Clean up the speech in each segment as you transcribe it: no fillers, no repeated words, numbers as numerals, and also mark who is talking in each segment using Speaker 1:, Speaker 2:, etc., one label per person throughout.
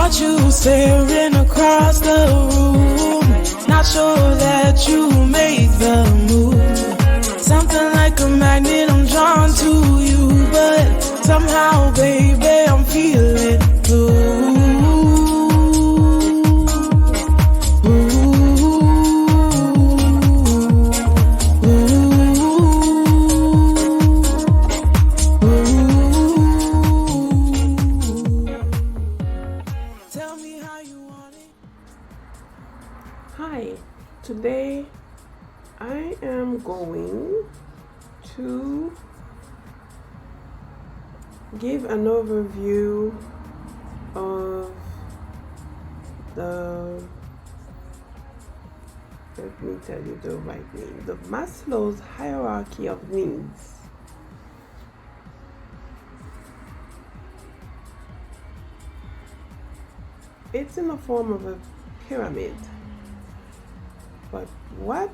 Speaker 1: Caught you staring across the room, not sure that you made the move. Something like a magnet, I'm drawn to you, but somehow, baby, I'm feeling blue.
Speaker 2: Hi, today I am going to give an overview of let me tell you the right name, the Maslow's hierarchy of needs. It's in the form of a pyramid. But what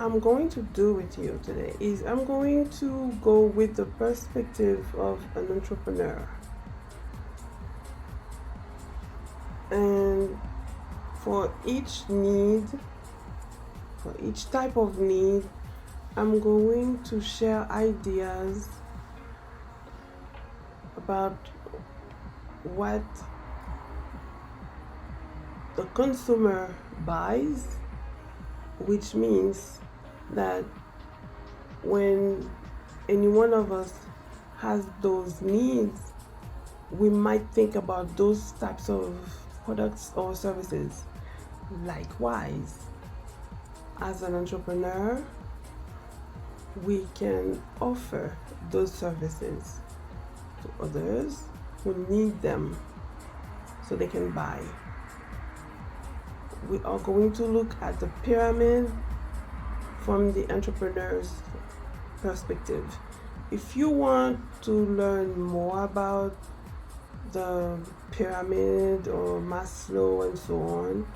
Speaker 2: I'm going to do with you today is I'm going to go with the perspective of an entrepreneur. And for each need, for each type of need, I'm going to share ideas about what the consumer buys, which means that when any one of us has those needs, we might think about those types of products or services. Likewise, as an entrepreneur, we can offer those services to others who need them so they can buy. We are going to look at the pyramid from the entrepreneur's perspective. If you want to learn more about the pyramid or Maslow and so on,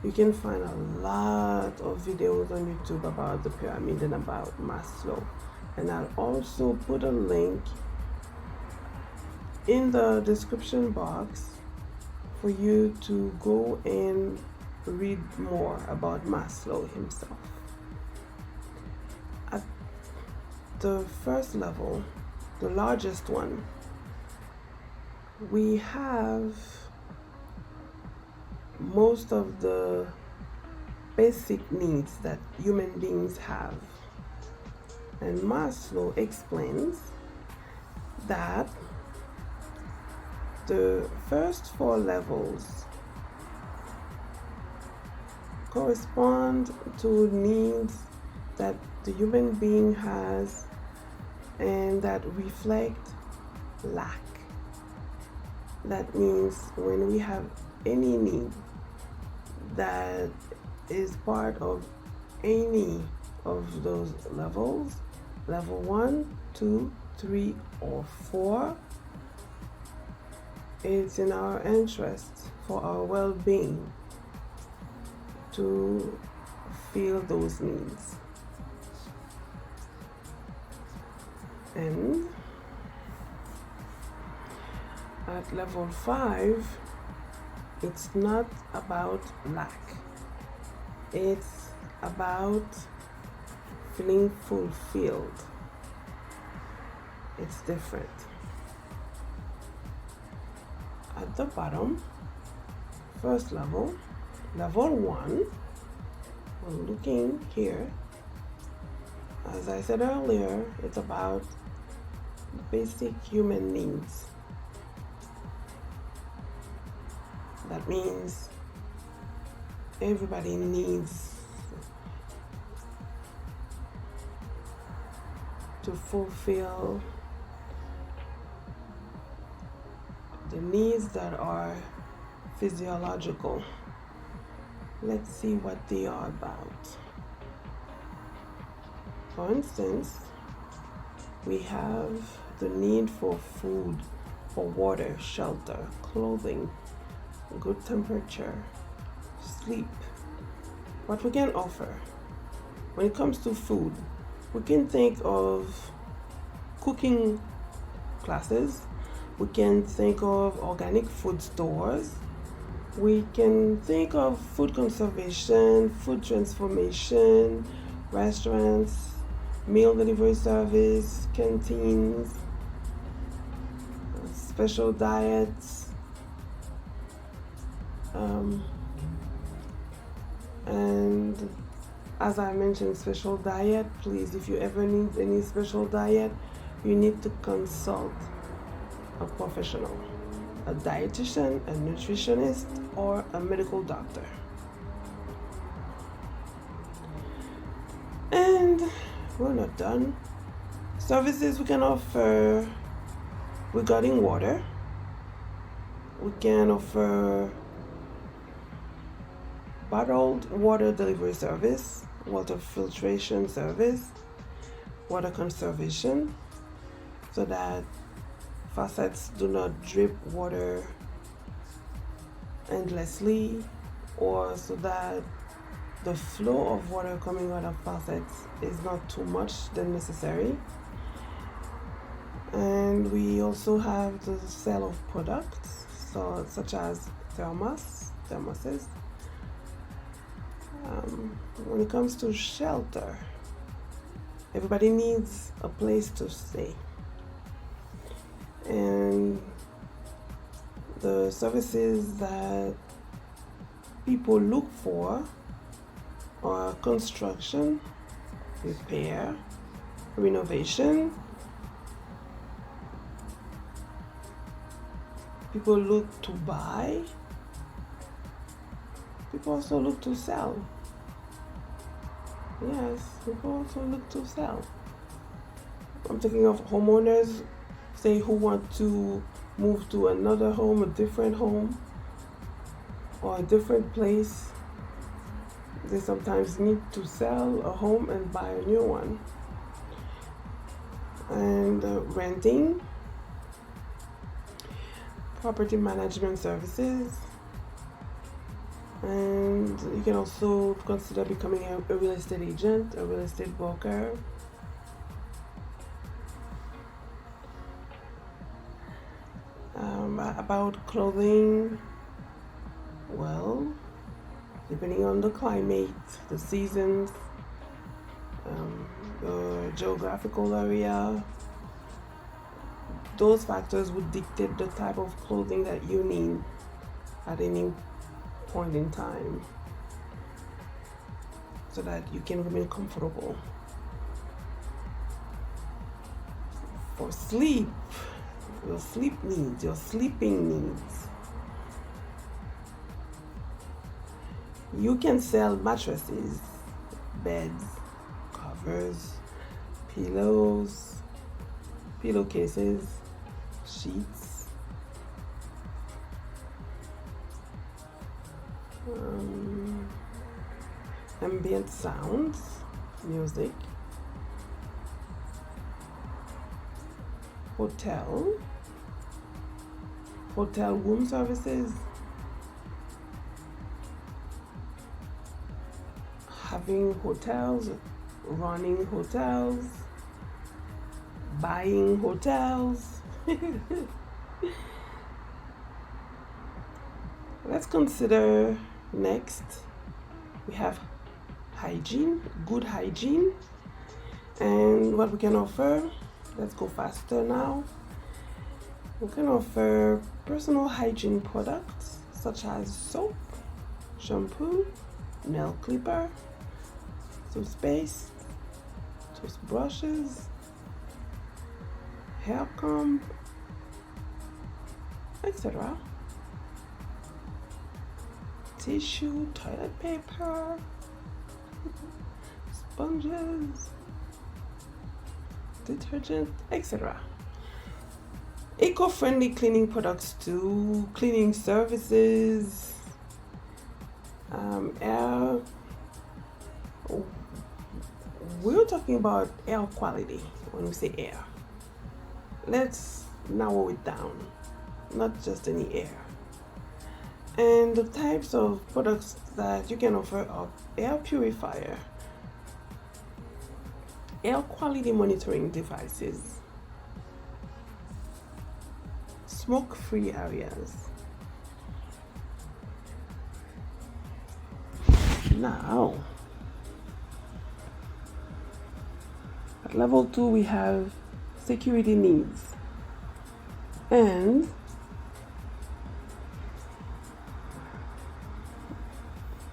Speaker 2: you can find a lot of videos on YouTube about the pyramid and about Maslow. And I'll also put a link in the description box for you to go and read more about Maslow himself. At the first level, the largest one, we have most of the basic needs that human beings have. And Maslow explains that the first 4 levels correspond to needs that the human being has and that reflect lack. That means when we have any need that is part of any of those levels, level 1, 2, 3, or 4, it's in our interest for our well-being to feel those needs. And at level 5, it's not about lack. It's about feeling fulfilled. It's different. At the bottom, first level, level 1, we're looking here. As I said earlier, it's about basic human needs. That means everybody needs to fulfill the needs that are physiological. Let's see what they are about. For instance, we have the need for food, for water, shelter, clothing, good temperature, sleep. What we can offer when it comes to food, we can think of cooking classes, we can think of organic food stores, We can think of food conservation, food transformation, restaurants, meal delivery service, canteens, special diets, and as I mentioned, special diet. Please, if you ever need any special diet, you need to consult a professional, a dietitian, a nutritionist, or a medical doctor. And we're not done. Services we can offer regarding water. We can offer bottled water delivery service, water filtration service, water conservation, so that faucets do not drip water endlessly, or so that the flow of water coming out of faucets is not too much than necessary. And we also have the sale of products, such as thermoses. When it comes to shelter, everybody needs a place to stay. And the services that people look for are construction, repair, renovation. People look to buy. People also look to sell. Yes, people also look to sell. I'm thinking of homeowners, say, who want to move to another home, a different home, or a different place. They sometimes need to sell a home and buy a new one. And renting, property management services, and you can also consider becoming a real estate agent, a real estate broker. About clothing, well, depending on the climate, the seasons, the geographical area, those factors would dictate the type of clothing that you need at any point in time, so that you can remain comfortable. For sleep, your sleep needs, your sleeping needs, you can sell mattresses, beds, covers, pillows, pillowcases, sheets, ambient sounds, music, hotel room services, having hotels, running hotels, buying hotels. Let's consider next, we have hygiene, good hygiene, and what we can offer. Let's go faster now. We can offer personal hygiene products such as soap, shampoo, nail clipper, toothpaste, toothbrushes, hair comb, etc. Tissue, toilet paper, sponges, detergent, etc. Eco-friendly cleaning products too, cleaning services, air. We're talking about air quality when we say air. Let's narrow it down, not just any air. And the types of products that you can offer are air purifier, air quality monitoring devices, smoke-free areas, Now, at level 2, we have security needs. And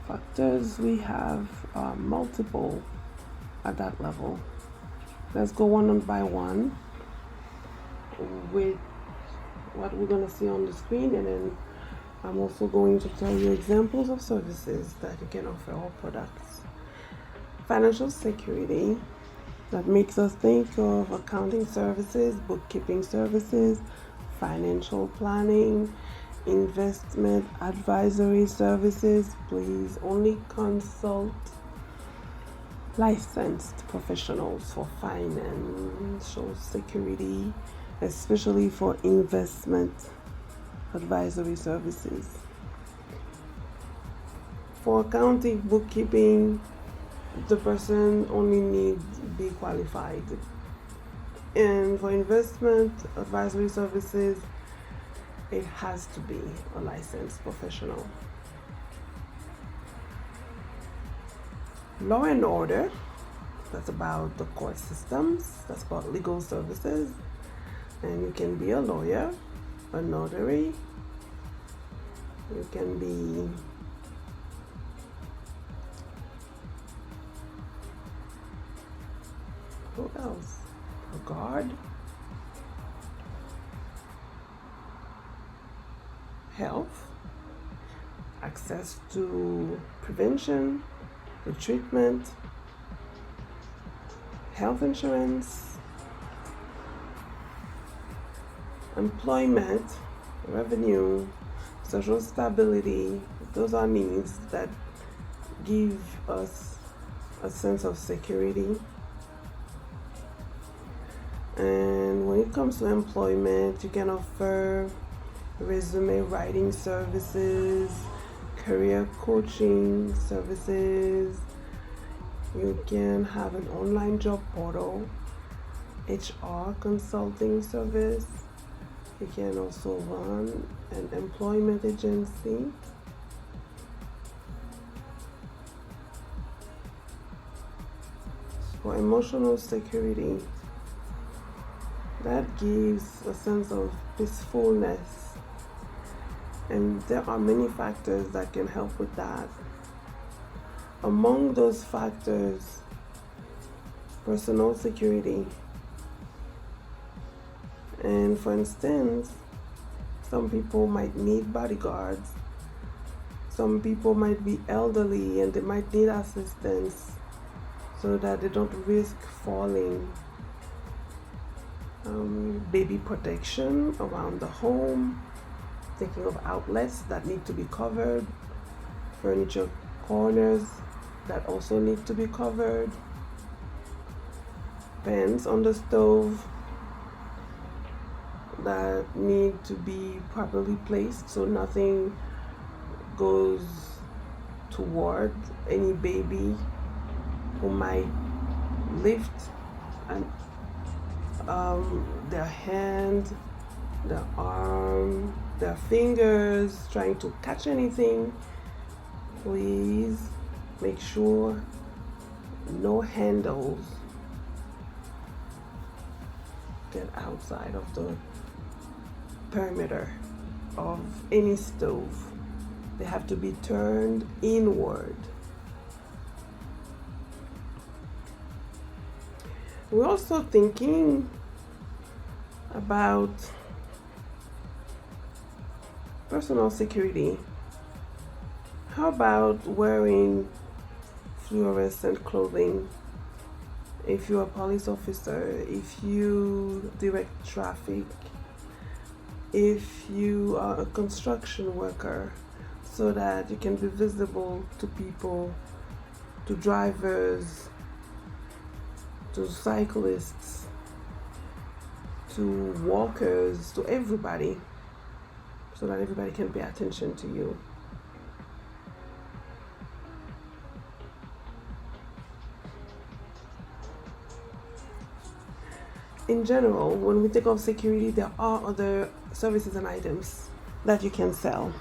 Speaker 2: factors we have are multiple at that level. Let's go one by one with what we're going to see on the screen, and then I'm also going to tell you examples of services that you can offer or products. Financial security, that makes us think of accounting services, bookkeeping services, financial planning, investment advisory services. Please only consult licensed professionals for financial security, especially for investment advisory services. For accounting, bookkeeping, the person only needs be qualified. And for investment advisory services, it has to be a licensed professional. Law and order, that's about the court systems, that's about legal services. And you can be a lawyer, a notary, you can be who else? A guard, health, access to prevention, to treatment, health insurance, employment, revenue, social stability. Those are needs that give us a sense of security. And when it comes to employment, you can offer resume writing services, career coaching services. You can have an online job portal, HR consulting service. You can also run an employment agency. For emotional security, that gives a sense of peacefulness, and there are many factors that can help with that. Among those factors, personal security. And for instance, some people might need bodyguards, some people might be elderly and they might need assistance so that they don't risk falling. Baby protection around the home, thinking of outlets that need to be covered, furniture corners that also need to be covered, pans on the stove that need to be properly placed so nothing goes toward any baby who might lift and their hand, their arm, their fingers, trying to catch anything. Please make sure no handles get outside of the perimeter of any stove. They have to be turned inward. We're also thinking about personal security. How about wearing fluorescent clothing? If you're a police officer, if you direct traffic, if you are a construction worker, so that you can be visible to people, to drivers, to cyclists, to walkers, to everybody, so that everybody can pay attention to you. In general, when we think of security, there are other services and items that you can sell.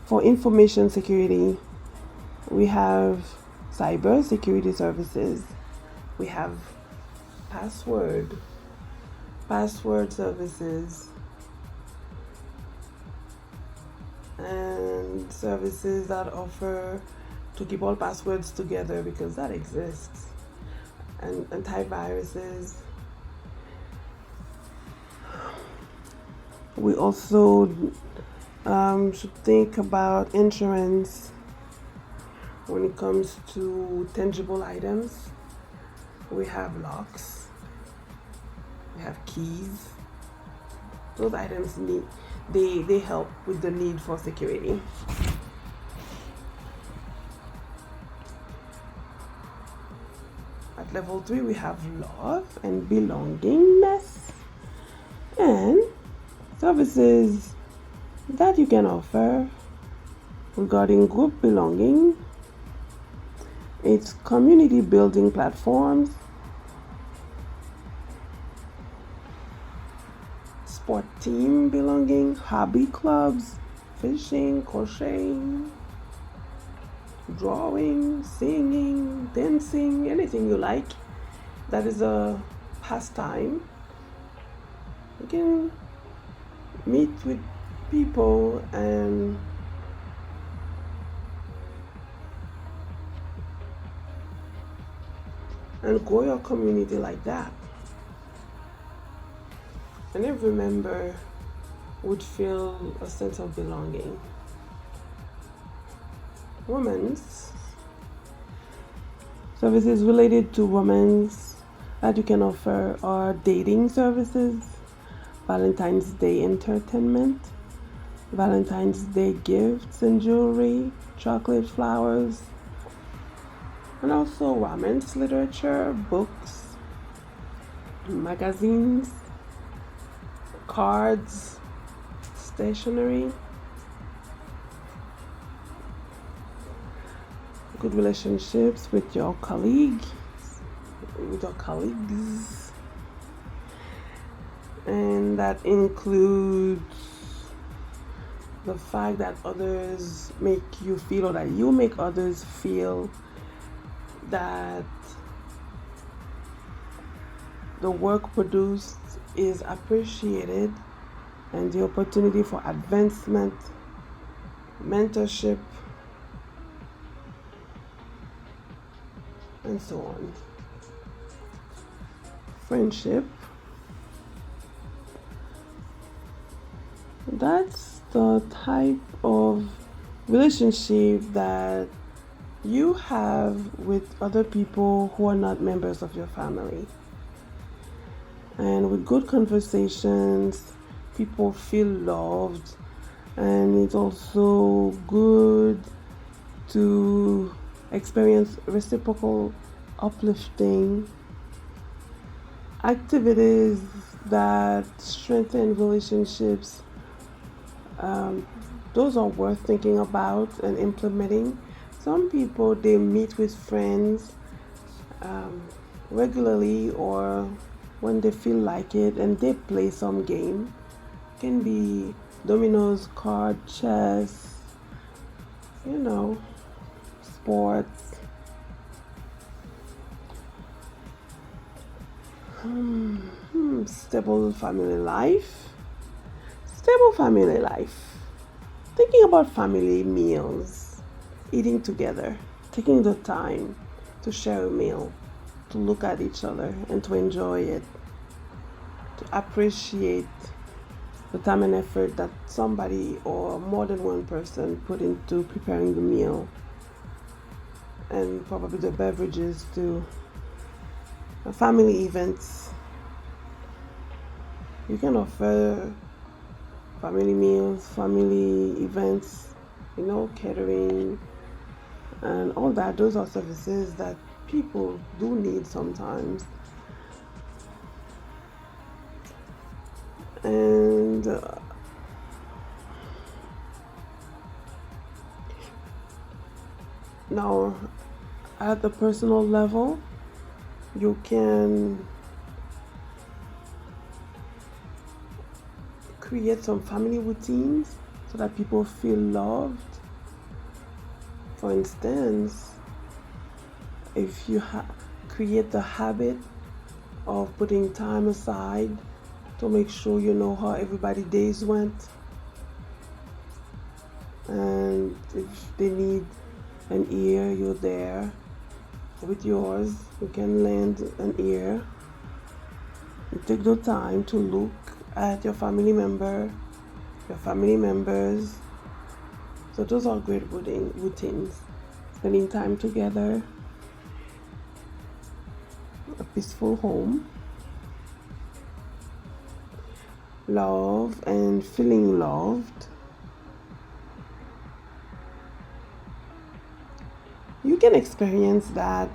Speaker 2: For information security, We have cyber security services. We have password services, and services that offer to keep all passwords together, because that exists, and antiviruses. We also should think about insurance when it comes to tangible items. We have locks, we have keys. Those items they help with the need for security. At level 3, we have love and belongingness, and services that you can offer regarding group belonging. It's community building platforms, sport team belonging, hobby clubs, fishing, crocheting, drawing, singing, dancing, anything you like that is a pastime. You can meet with people and grow your community like that. And every member would feel a sense of belonging. Romance services related to romance that you can offer are dating services, Valentine's Day entertainment, Valentine's Day gifts and jewelry, chocolate, flowers, and also romance literature, books, magazines, cards, stationery. Good relationships with your colleagues, and that includes the fact that others make you feel, or that you make others feel, that the work produced is appreciated, and the opportunity for advancement, mentorship, and so on. Friendship. That's the type of relationship that you have with other people who are not members of your family. And with good conversations, people feel loved, and it's also good to experience reciprocal uplifting activities that strengthen relationships. Those are worth thinking about and implementing. Some people, they meet with friends regularly, or when they feel like it, and they play some game. It can be dominoes, card, chess, sports. Stable family life. Thinking about family meals, eating together, taking the time to share a meal, to look at each other and to enjoy it, to appreciate the time and effort that somebody or more than one person put into preparing the meal, and probably the beverages too. Family events. You can offer family meals, family events, catering, and all that. Those are services that people do need sometimes. And now, at the personal level, you can create some family routines so that people feel loved. For instance, if you create the habit of putting time aside to make sure you know how everybody's days went, and if they need an ear, you're there with yours. You can lend an ear. You take the time to look at your family members. So those are great routines. Spending time together, a peaceful home, love and feeling loved. You can experience that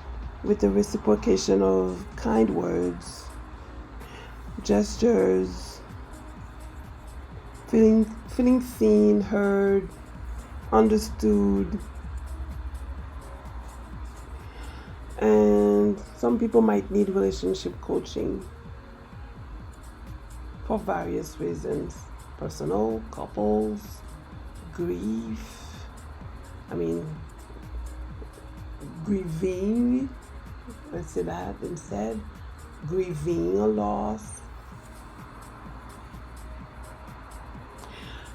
Speaker 2: with the reciprocation of kind words, gestures, feeling seen, heard, understood. And some people might need relationship coaching for various reasons: personal, couples, grief. Grieving, let's say that instead, grieving a loss,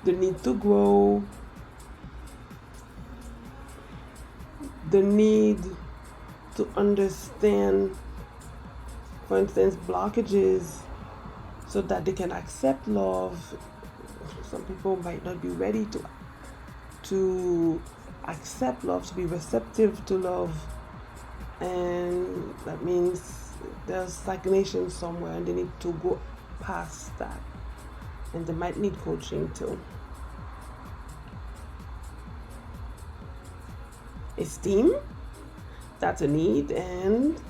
Speaker 2: the need to grow, the need to understand, for instance, blockages so that they can accept love. Some people might not be ready to accept love, to be receptive to love, and that means there's stagnation somewhere and they need to go past that, and they might need coaching too. Esteem, that's a need, and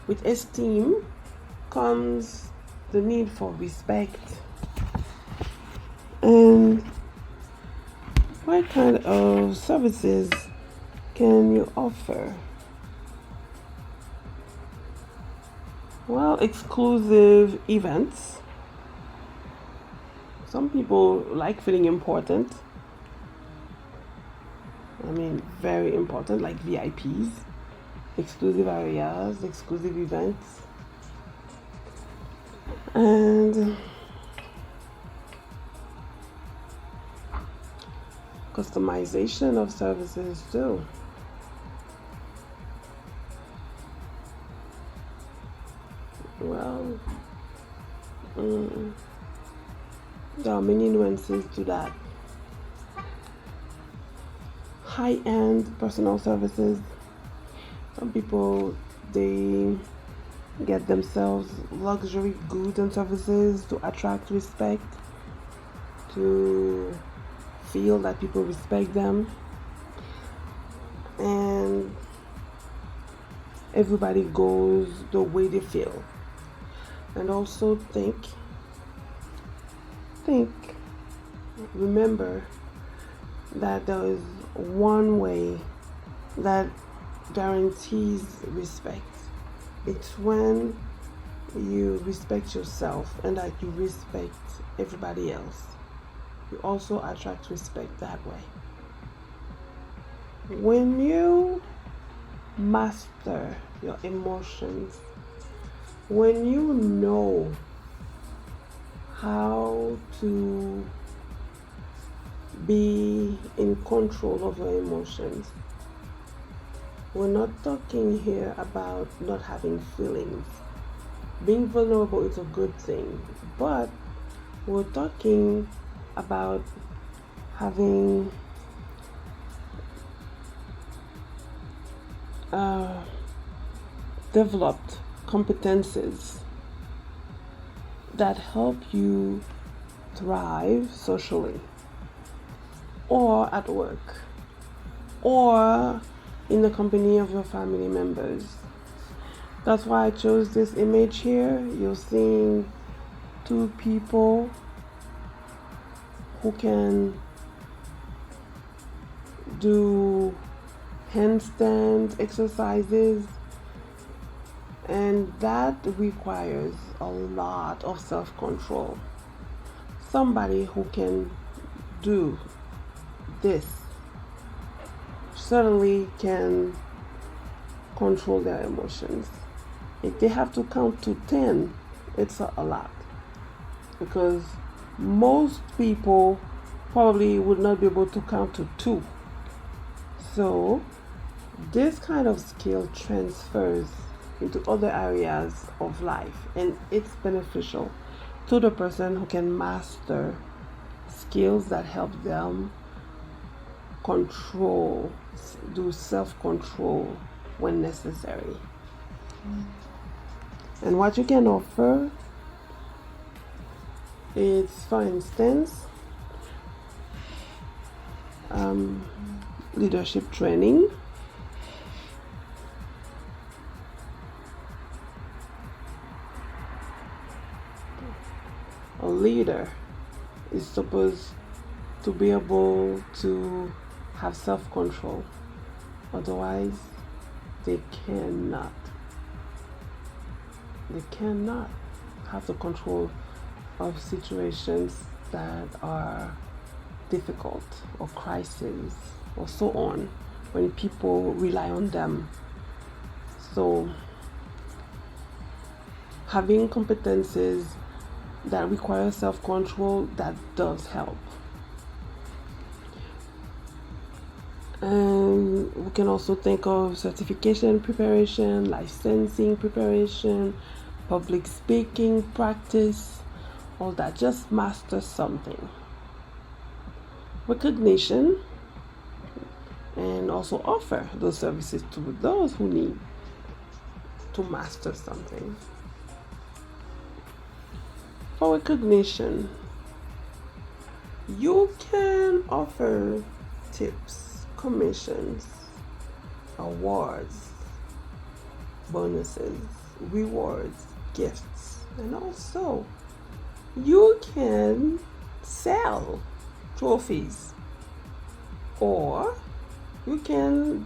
Speaker 2: with esteem comes the need for respect. And what kind of services can you offer? Well, exclusive events. Some people like feeling important. Very important, like VIPs, exclusive areas, exclusive events. And customization of services too. Well, there are many nuances to that. High-end personal services. Some people, they get themselves luxury goods and services to attract respect, to feel that people respect them, and everybody goes the way they feel. And also remember that there is one way that guarantees respect. It's when you respect yourself and that you respect everybody else. You also attract respect that way. When you master your emotions, when you know how to be in control of your emotions. We're not talking here about not having feelings. Being vulnerable is a good thing, but we're talking about having developed competences that help you thrive socially, or at work, or in the company of your family members. That's why I chose this image here. You're seeing two people who can do handstand exercises, and that requires a lot of self-control. Somebody who can do this certainly can control their emotions. If they have to count to 10, it's a lot, because most people probably would not be able to count to 2. So this kind of skill transfers into other areas of life, and it's beneficial to the person who can master skills that help them control, do self-control when necessary. And what you can offer is, for instance, leadership training, a leader is supposed to be able to have self-control. Otherwise, they cannot have the control of situations that are difficult or crises or so on, when people rely on them. So having competences that require self-control, that does help. And we can also think of certification preparation, licensing preparation, public speaking practice, all that. Just master something. Recognition, and also offer those services to those who need to master something. For recognition, you can offer tips, commissions, awards, bonuses, rewards, gifts, and also you can sell trophies, or you can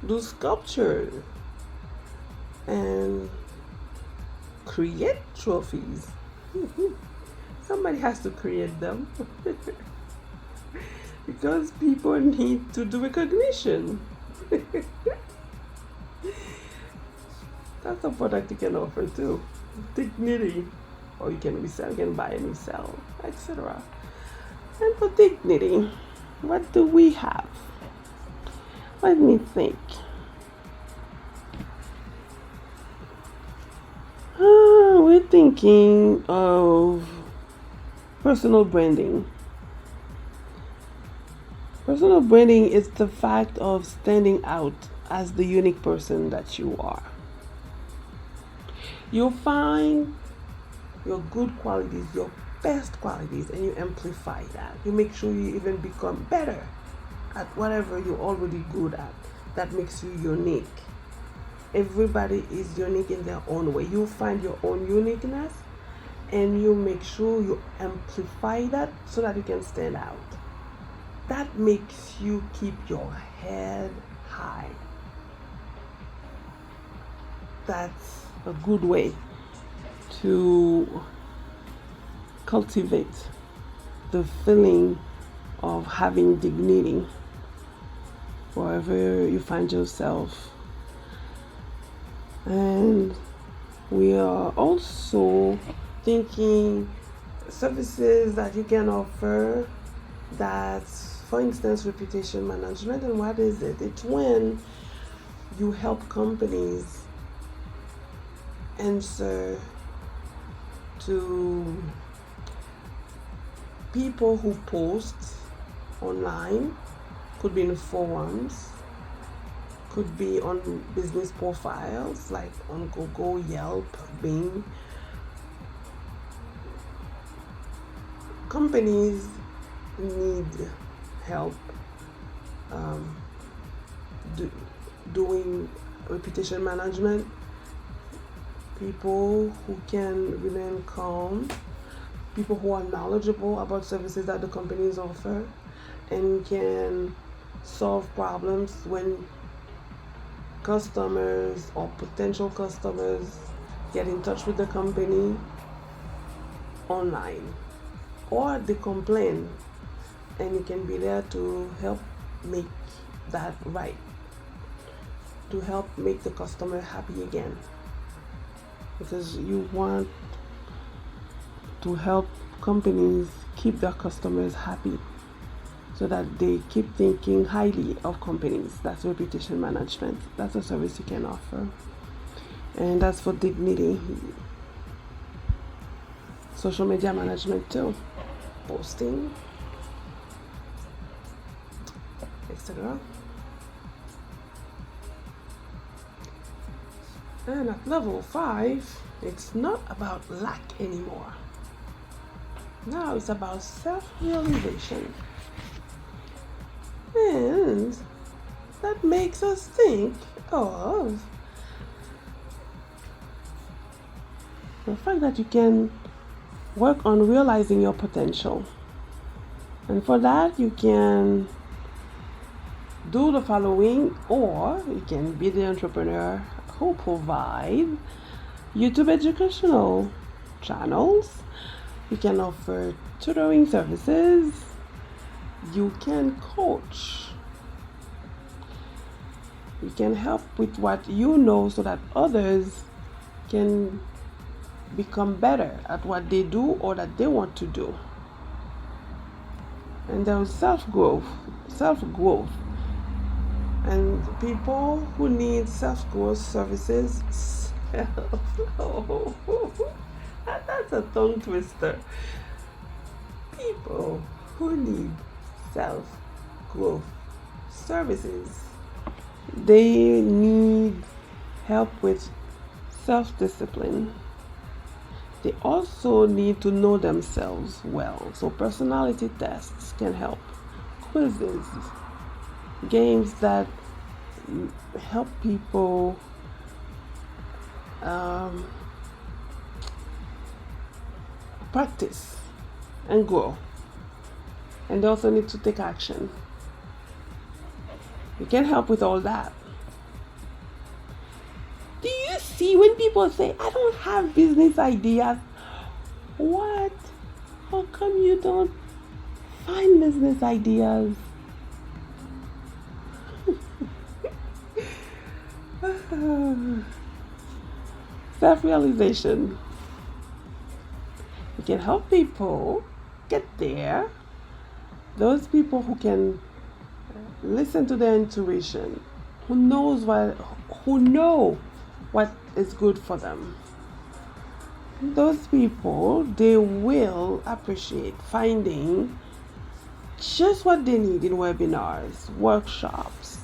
Speaker 2: do sculpture and create trophies. Somebody has to create them because people need to do recognition. That's a product you can offer too. Dignity, or you can resell, you can buy and resell, etc. And for dignity, what do we have? Let me think. We're thinking of personal branding. Personal branding is the fact of standing out as the unique person that you are. You find your good qualities, your best qualities, and you amplify that. You make sure you even become better at whatever you're already good at. That makes you unique. Everybody is unique in their own way. You find your own uniqueness and you make sure you amplify that so that you can stand out. That makes you keep your head high. That's a good way to cultivate the feeling of having dignity wherever you find yourself. And we are also thinking services that you can offer, that's, for instance, reputation management. And what is it? It's when you help companies answer to people who post online, could be in forums, could be on business profiles like on Google, Yelp, Bing. Companies need help doing reputation management. People who can remain calm, people who are knowledgeable about services that the companies offer and can solve problems when customers or potential customers get in touch with the company online, or they complain, and you can be there to help make that right, to help make the customer happy again, because you want to help companies keep their customers happy so that they keep thinking highly of companies. That's reputation management. That's a service you can offer. And that's for dignity. Social media management too, posting, etc. And at level 5, it's not about lack anymore. Now it's about self-realization. And that makes us think of the fact that you can work on realizing your potential. And for that, you can do the following, or you can be the entrepreneur who provide YouTube educational channels. You can offer tutoring services. You can coach. You can help with what you know so that others can become better at what they do or that they want to do. And there is self-growth. And people who need self-growth services, that's a tongue twister. People who need self-growth services, they need help with self-discipline. They also need to know themselves well. So personality tests can help. Quizzes, games that help people practice and grow. And they also need to take action. You can help with all that. Do you see when people say, I don't have business ideas? What? How come you don't find business ideas? Self-realization. You can help people get there. Those people who can listen to their intuition, who know what is good for them. Those people, they will appreciate finding just what they need in webinars, workshops,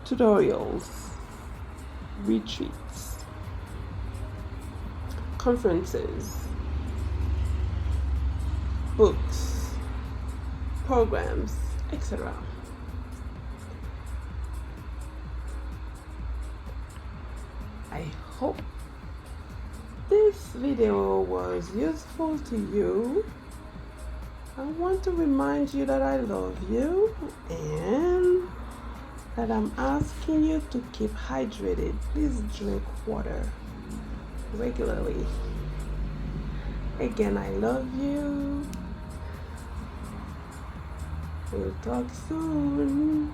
Speaker 2: tutorials, retreats, conferences, books, programs, etc. I hope this video was useful to you. I want to remind you that I love you and that I'm asking you to keep hydrated. Please drink water regularly. Again, I love you. We'll talk soon.